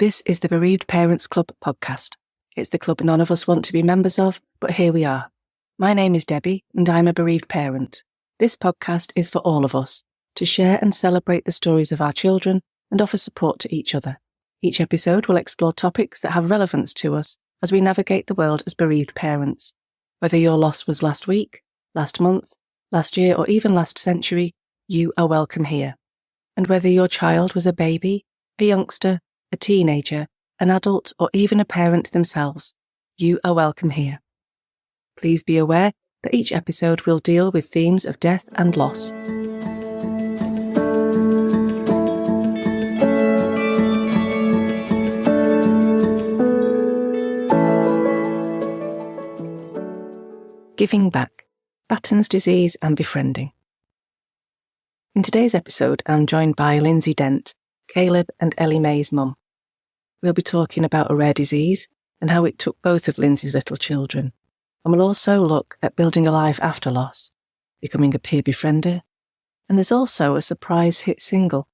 This is the Bereaved Parents Club podcast. It's the club none of us want to be members of, but here we are. My name is Debbie, and I'm a bereaved parent. This podcast is for all of us, to share and celebrate the stories of our children and offer support to each other. Each episode will explore topics that have relevance to us as we navigate the world as bereaved parents. Whether your loss was last week, last month, last year, or even last century, you are welcome here. And whether your child was a baby, a youngster, a teenager, an adult, or even a parent themselves, you are welcome here. Please be aware that each episode will deal with themes of death and loss. Giving back, Batten's disease and befriending. In today's episode, I'm joined by Lynsey Dent, Caleb and Ellie Mae's mum. We'll be talking about a rare disease and how it took both of Lynsey's little children. And we'll also look at building a life after loss, becoming a peer befriender, and there's also a surprise hit single.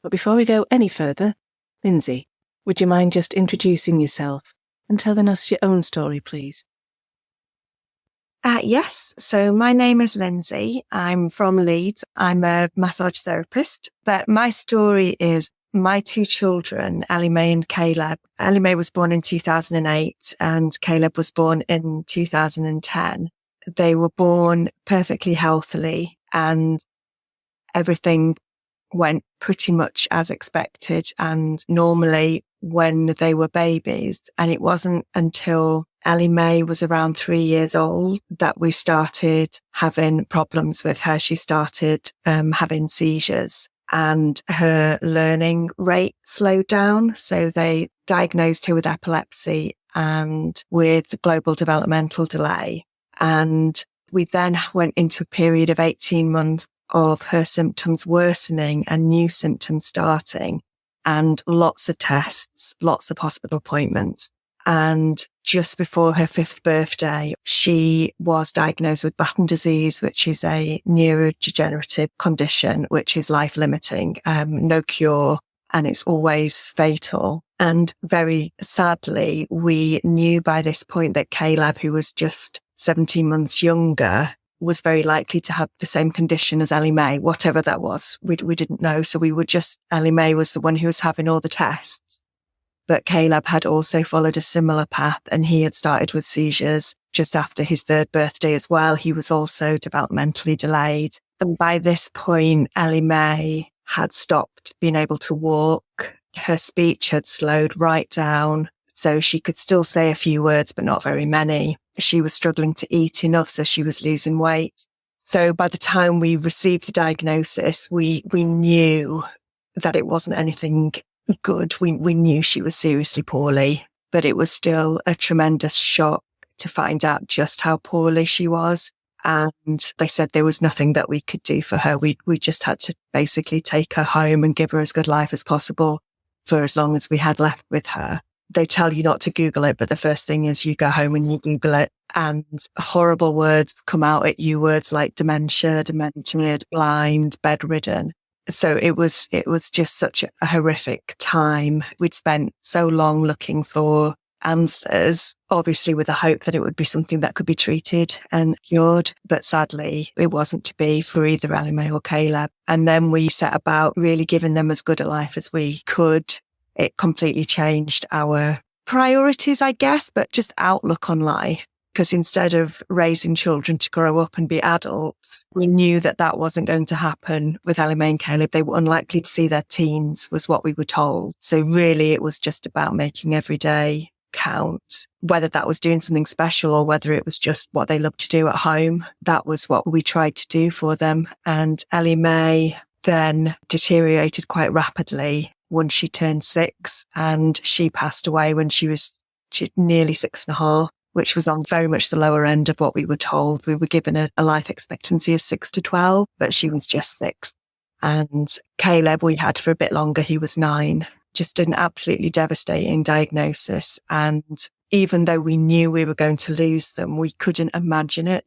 But before we go any further, Lynsey, would you mind just introducing yourself and telling us your own story, please? Yes, so my name is Lynsey. I'm from Leeds. I'm a massage therapist, but my story is my two children, Ellie Mae and Caleb. Ellie Mae was born in 2008 and Caleb was born in 2010. They were born perfectly healthily and everything went pretty much as expected and normally when they were babies. And it wasn't until Ellie Mae was around 3 years old that we started having problems with her. She started having seizures and her learning rate slowed down. So they diagnosed her with epilepsy and with global developmental delay. And we then went into a period of 18 months of her symptoms worsening and new symptoms starting and lots of tests, lots of hospital appointments. And just before her 5th birthday, she was diagnosed with Batten disease, which is a neurodegenerative condition, which is life-limiting, no cure, and it's always fatal. And very sadly, we knew by this point that Caleb, who was just 17 months younger, was very likely to have the same condition as Ellie Mae, whatever that was. We didn't know. So Ellie Mae was the one who was having all the tests. But Caleb had also followed a similar path and he had started with seizures just after his 3rd birthday as well. He was also developmentally delayed. And by this point, Ellie Mae had stopped being able to walk. Her speech had slowed right down. So she could still say a few words, but not very many. She was struggling to eat enough, so she was losing weight. So by the time we received the diagnosis, we knew that it wasn't anything good. We knew she was seriously poorly, but it was still a tremendous shock to find out just how poorly she was. And they said there was nothing that we could do for her. We just had to basically take her home and give her as good life as possible for as long as we had left with her. They tell you not to Google it, but the first thing is you go home and you Google it and horrible words come out at you, words like dementia, demented, blind, bedridden. So it was just such a horrific time. We'd spent so long looking for answers, obviously with the hope that it would be something that could be treated and cured. But sadly, it wasn't to be for either Ellie Mae or Caleb. And then we set about really giving them as good a life as we could. It completely changed our priorities, I guess, but just outlook on life. Because instead of raising children to grow up and be adults, we knew that that wasn't going to happen with Ellie Mae and Caleb. They were unlikely to see their teens, was what we were told. So really, it was just about making every day count, whether that was doing something special or whether it was just what they loved to do at home. That was what we tried to do for them. And Ellie Mae then deteriorated quite rapidly once she turned 6, and she passed away when she was nearly 6.5. Which was on very much the lower end of what we were told. We were given a life expectancy of 6 to 12, but she was just 6. And Caleb we had for a bit longer. He was 9. Just an absolutely devastating diagnosis. And even though we knew we were going to lose them, we couldn't imagine it.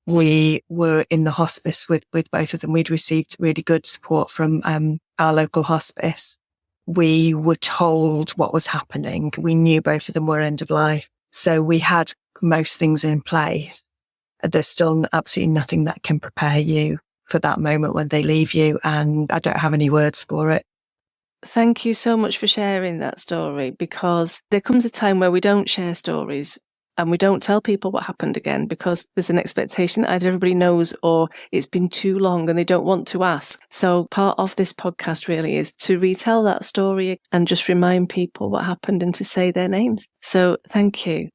We were in the hospice with both of them. We'd received really good support from our local hospice. we were told what was happening. We knew both of them were end of life. So we had most things in place. There's still absolutely nothing that can prepare you for that moment when they leave you. And I don't have any words for it. Thank you so much for sharing that story, because there comes a time where we don't share stories and we don't tell people what happened again because there's an expectation that either everybody knows or it's been too long and they don't want to ask. So part of this podcast really is to retell that story and just remind people what happened and to say their names. So thank you.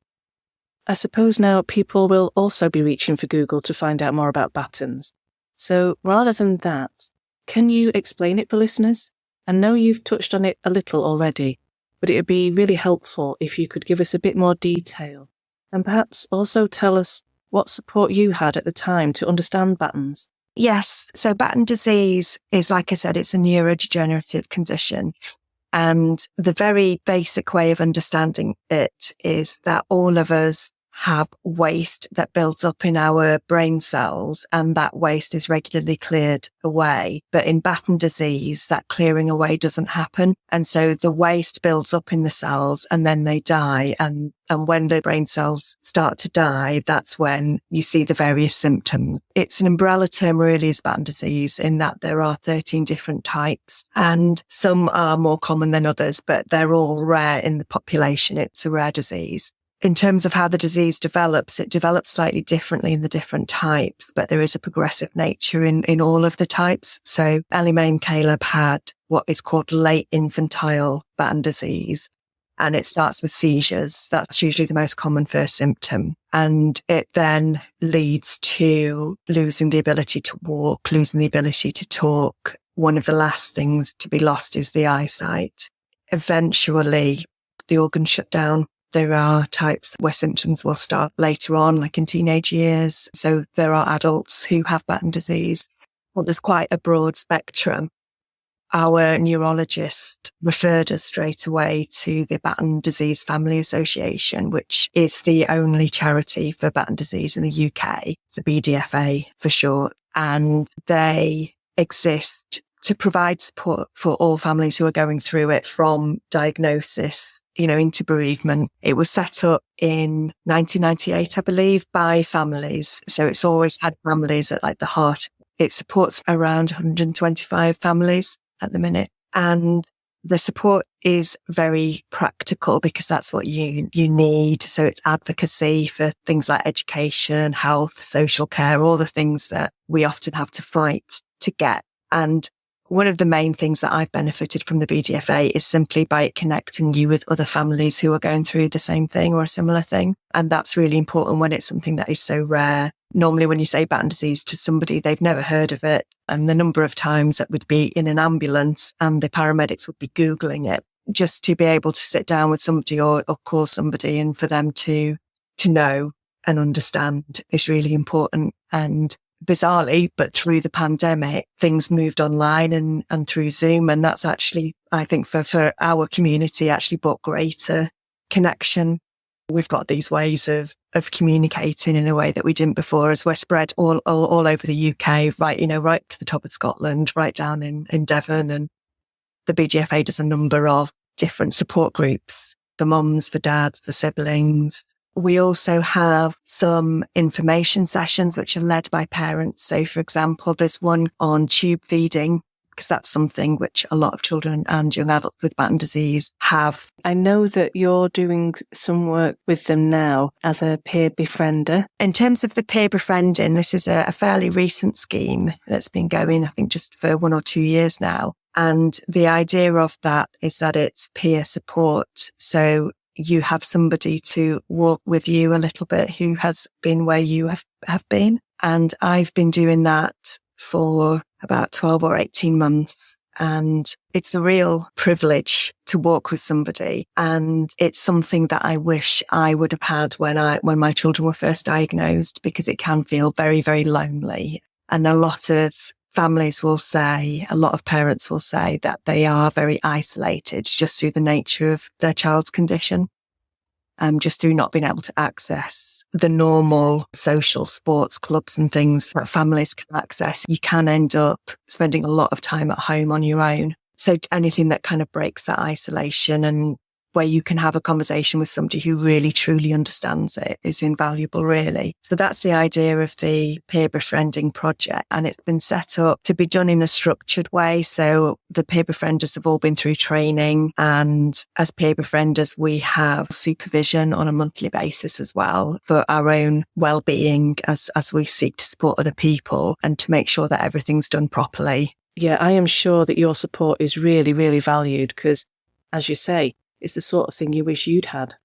I suppose now people will also be reaching for Google to find out more about Battens. So rather than that, can you explain it for listeners? I know you've touched on it a little already, but it would be really helpful if you could give us a bit more detail and perhaps also tell us what support you had at the time to understand Battens. Yes. So Batten disease is, like I said, it's a neurodegenerative condition. And the very basic way of understanding it is that all of us have waste that builds up in our brain cells, and that waste is regularly cleared away. But in Batten disease, that clearing away doesn't happen. And so the waste builds up in the cells and then they die. And when the brain cells start to die, that's when you see the various symptoms. It's an umbrella term really, is Batten disease, in that there are 13 different types and some are more common than others, but they're all rare in the population. It's a rare disease. In terms of how the disease develops, it develops slightly differently in the different types, but there is a progressive nature in all of the types. So Ellie Mae and Caleb had what is called late infantile Batten disease, and it starts with seizures. That's usually the most common first symptom. And it then leads to losing the ability to walk, losing the ability to talk. One of the last things to be lost is the eyesight. Eventually, the organs shut down. There are types where symptoms will start later on, like in teenage years. So there are adults who have Batten disease. Well, there's quite a broad spectrum. Our neurologist referred us straight away to the Batten Disease Family Association, which is the only charity for Batten disease in the UK, the BDFA for short. And they exist to provide support for all families who are going through it, from diagnosis, into bereavement. It was set up in 1998, I believe, by families. So it's always had families at the heart. It supports around 125 families at the minute. And the support is very practical because that's what you need. So it's advocacy for things like education, health, social care, all the things that we often have to fight to get. And one of the main things that I've benefited from the BDFA is simply by connecting you with other families who are going through the same thing or a similar thing. And that's really important when it's something that is so rare. Normally when you say Batten disease to somebody, they've never heard of it. And the number of times that would be in an ambulance and the paramedics would be Googling it, just to be able to sit down with somebody or call somebody and for them to know and understand is really important. And bizarrely, but through the pandemic, things moved online and through Zoom. And that's actually, I think for our community, actually brought greater connection. We've got these ways of communicating in a way that we didn't before, as we're spread all over the UK, right to the top of Scotland, right down in Devon. And the BGFA does a number of different support groups, the mums, the dads, the siblings. We also have some information sessions which are led by parents. So, for example, there's one on tube feeding, because that's something which a lot of children and young adults with Batten disease have. I know that you're doing some work with them now as a peer befriender. In terms of the peer befriending, this is a fairly recent scheme that's been going, I think, just for 1 or 2 years now. And the idea of that is that it's peer support. So you have somebody to walk with you a little bit who has been where you have been. And I've been doing that for about 12 or 18 months. And it's a real privilege to walk with somebody. And it's something that I wish I would have had when my children were first diagnosed, because it can feel very, very lonely. And a lot of families will say, a lot of parents will say that they are very isolated just through the nature of their child's condition. Just through not being able to access the normal social sports clubs and things that families can access. You can end up spending a lot of time at home on your own. So anything that kind of breaks that isolation and where you can have a conversation with somebody who really truly understands it is invaluable, really. So that's the idea of the peer befriending project. And it's been set up to be done in a structured way. So the peer befrienders have all been through training. And as peer befrienders, we have supervision on a monthly basis as well for our own well-being as we seek to support other people and to make sure that everything's done properly. Yeah, I am sure that your support is really, really valued because, as you say, it's the sort of thing you wish you'd had.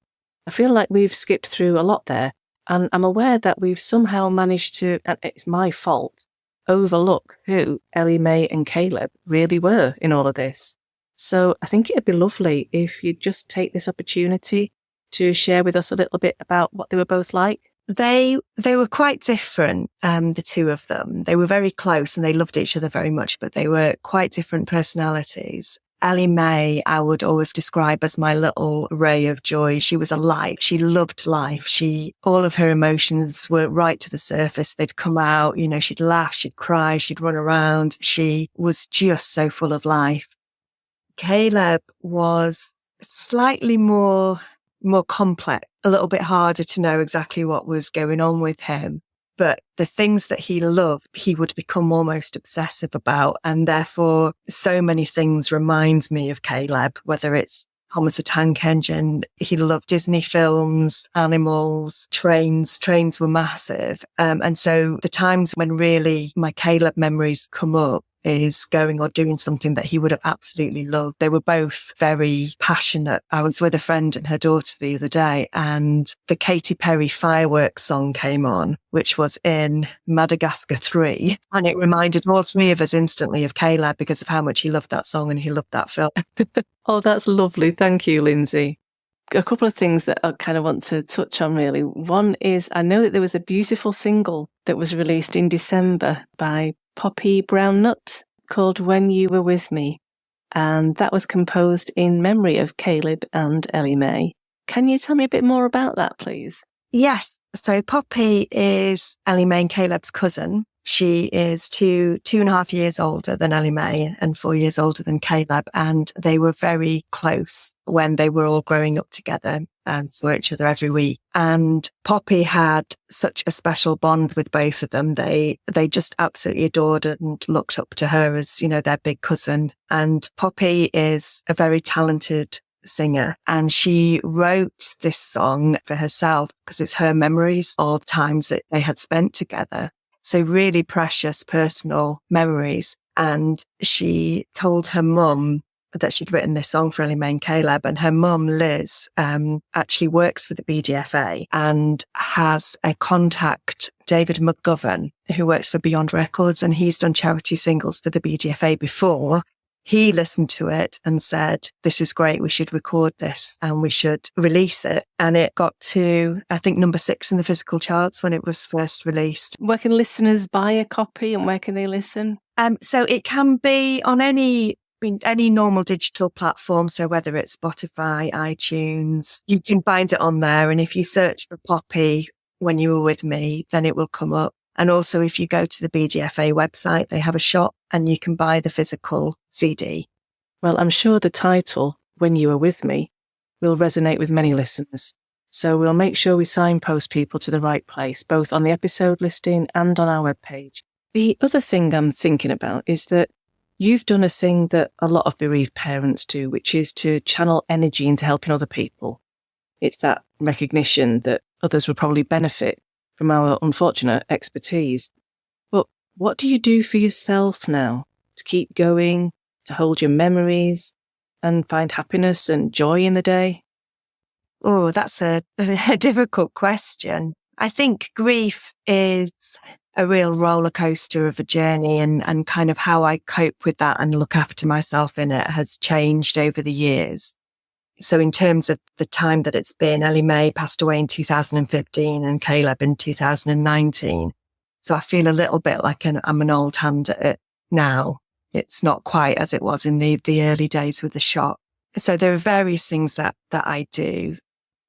I feel like we've skipped through a lot there, and I'm aware that we've somehow managed to, and it's my fault, overlook who Ellie Mae and Caleb really were in all of this. So I think it'd be lovely if you'd just take this opportunity to share with us a little bit about what they were both like. They were quite different, the two of them. They were very close and they loved each other very much, but they were quite different personalities. Ellie Mae, I would always describe as my little ray of joy. She was a light. She loved life. All of her emotions were right to the surface. They'd come out, she'd laugh, she'd cry, she'd run around. She was just so full of life. Caleb was slightly more complex, a little bit harder to know exactly what was going on with him. But the things that he loved, he would become almost obsessive about. And therefore, so many things reminds me of Caleb, whether it's Thomas the Tank Engine. He loved Disney films, animals, trains. Trains were massive. And so the times when really my Caleb memories come up is going or doing something that he would have absolutely loved. They were both very passionate. I was with a friend and her daughter the other day, and the Katy Perry Fireworks song came on, which was in Madagascar 3. And it reminded all three of us instantly of Caleb because of how much he loved that song and he loved that film. Oh, that's lovely. Thank you, Lynsey. A couple of things that I kind of want to touch on, really. One is I know that there was a beautiful single that was released in December by Poppy Brown-Nutt called When You Were With Me, and that was composed in memory of Caleb and Ellie Mae. Can you tell me a bit more about that, please? Yes. So Poppy is Ellie Mae and Caleb's cousin. She is 2.5 years older than Ellie Mae and 4 years older than Caleb. And they were very close when they were all growing up together and saw each other every week. And Poppy had such a special bond with both of them. They just absolutely adored and looked up to her as, their big cousin. And Poppy is a very talented singer, and she wrote this song for herself because it's her memories of times that they had spent together. So really precious personal memories. And she told her mum that she'd written this song for Ellie Mae and Caleb, and her mum, Liz, actually works for the BDFA and has a contact, David McGovern, who works for Beyond Records, and he's done charity singles for the BDFA before. He listened to it and said, this is great, we should record this and we should release it. And it got to, I think, number 6 in the physical charts when it was first released. Where can listeners buy a copy and where can they listen? So it can be on any normal digital platform. So whether it's Spotify, iTunes, you can find it on there. And if you search for Poppy When You Were With Me, then it will come up. And also, if you go to the BDFA website, they have a shop and you can buy the physical CD. Well, I'm sure the title, When You Were With Me, will resonate with many listeners. So we'll make sure we signpost people to the right place, both on the episode listing and on our webpage. The other thing I'm thinking about is that you've done a thing that a lot of bereaved parents do, which is to channel energy into helping other people. It's that recognition that others will probably benefit from our unfortunate expertise. But what do you do for yourself now to keep going, to hold your memories and find happiness and joy in the day? Oh, that's a difficult question. I think grief is a real roller coaster of a journey, and kind of how I cope with that and look after myself in it has changed over the years. So in terms of the time that it's been, Ellie Mae passed away in 2015 and Caleb in 2019. So I feel a little bit like I'm an old hand at it now. It's not quite as it was in the early days with the shock. So there are various things that I do.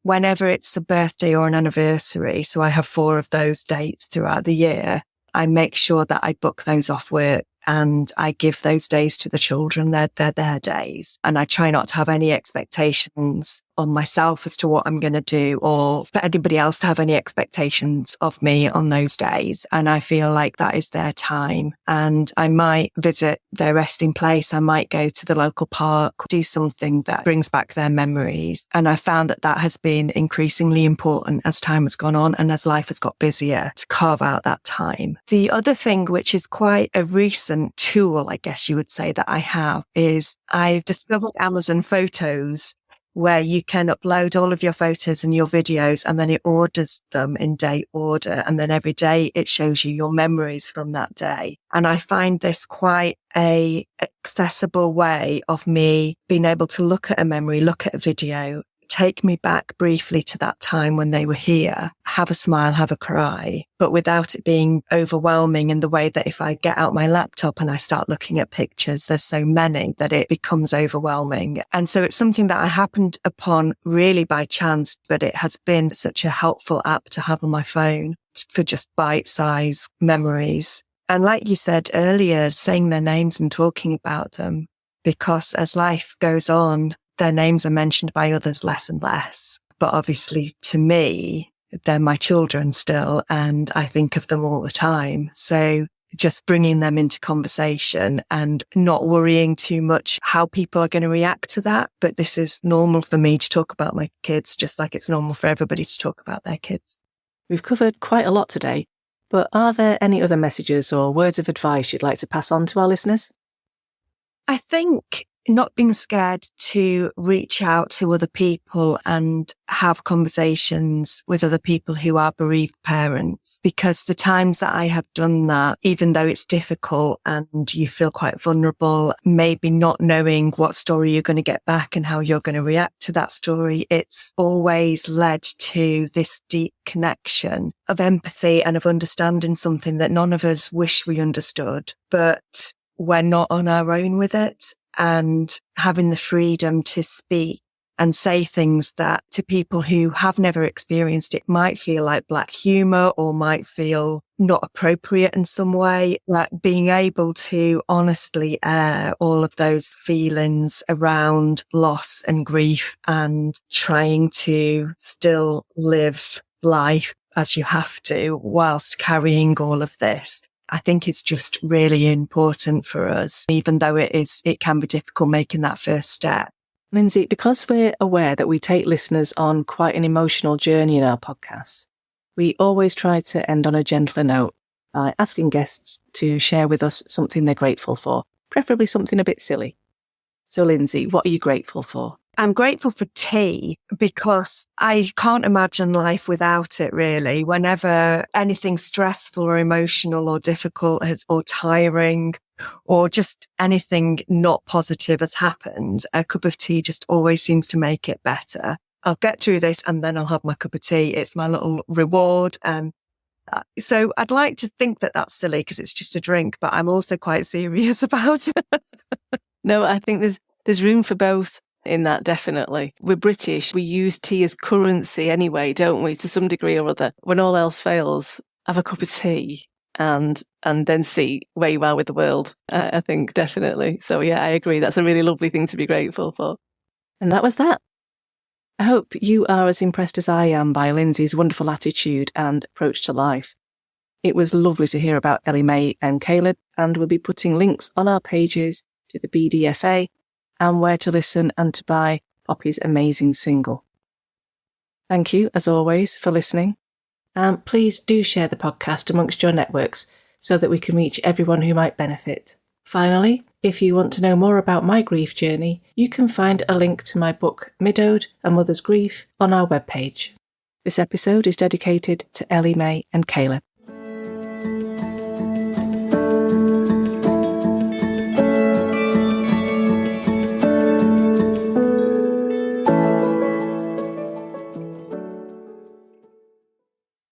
Whenever it's a birthday or an anniversary, so I have 4 of those dates throughout the year, I make sure that I book those off work and I give those days to the children. They're their days. And I try not to have any expectations on myself as to what I'm going to do, or for anybody else to have any expectations of me on those days. And I feel like that is their time. And I might visit their resting place. I might go to the local park, do something that brings back their memories. And I found that that has been increasingly important as time has gone on and as life has got busier, to carve out that time. The other thing, which is quite a recent tool, I guess you would say, that I have, is I've discovered Amazon Photos, where you can upload all of your photos and your videos, and then it orders them in date order. And then every day it shows you your memories from that day. And I find this quite a accessible way of me being able to look at a memory, look at a video, take me back briefly to that time when they were here, have a smile, have a cry, but without it being overwhelming in the way that if I get out my laptop and I start looking at pictures, there's so many that it becomes overwhelming. And so it's something that I happened upon really by chance, but it has been such a helpful app to have on my phone for just bite-sized memories. And like you said earlier, saying their names and talking about them, because as life goes on, their names are mentioned by others less and less. But obviously, to me, they're my children still, and I think of them all the time. So just bringing them into conversation and not worrying too much how people are going to react to that. But this is normal for me to talk about my kids, just like it's normal for everybody to talk about their kids. We've covered quite a lot today, but are there any other messages or words of advice you'd like to pass on to our listeners? I think not being scared to reach out to other people and have conversations with other people who are bereaved parents, because the times that I have done that, even though it's difficult and you feel quite vulnerable, maybe not knowing what story you're going to get back and how you're going to react to that story, it's always led to this deep connection of empathy and of understanding something that none of us wish we understood, but we're not on our own with it. And having the freedom to speak and say things that to people who have never experienced it might feel like black humor or might feel not appropriate in some way, that being able to honestly air all of those feelings around loss and grief and trying to still live life as you have to whilst carrying all of this. I think it's just really important for us, even though it can be difficult making that first step. Lynsey, because we're aware that we take listeners on quite an emotional journey in our podcasts, we always try to end on a gentler note by asking guests to share with us something they're grateful for, preferably something a bit silly. So Lynsey, what are you grateful for? I'm grateful for tea because I can't imagine life without it, really. Whenever anything stressful or emotional or difficult or tiring or just anything not positive has happened, a cup of tea just always seems to make it better. I'll get through this and then I'll have my cup of tea. It's my little reward. So I'd like to think that that's silly because it's just a drink, but I'm also quite serious about it. No, I think there's room for both. In that, definitely. We're British. We use tea as currency anyway, don't we, to some degree or other. When all else fails, have a cup of tea and then see where you are with the world, I think, definitely. So yeah, I agree. That's a really lovely thing to be grateful for. And that was that. I hope you are as impressed as I am by Lynsey's wonderful attitude and approach to life. It was lovely to hear about Ellie Mae and Caleb, and we'll be putting links on our pages to the BDFA and where to listen and to buy Poppy's amazing single. Thank you, as always, for listening. And please do share the podcast amongst your networks so that we can reach everyone who might benefit. Finally, if you want to know more about my grief journey, you can find a link to my book, Midowed, A Mother's Grief, on our webpage. This episode is dedicated to Ellie Mae and Caleb.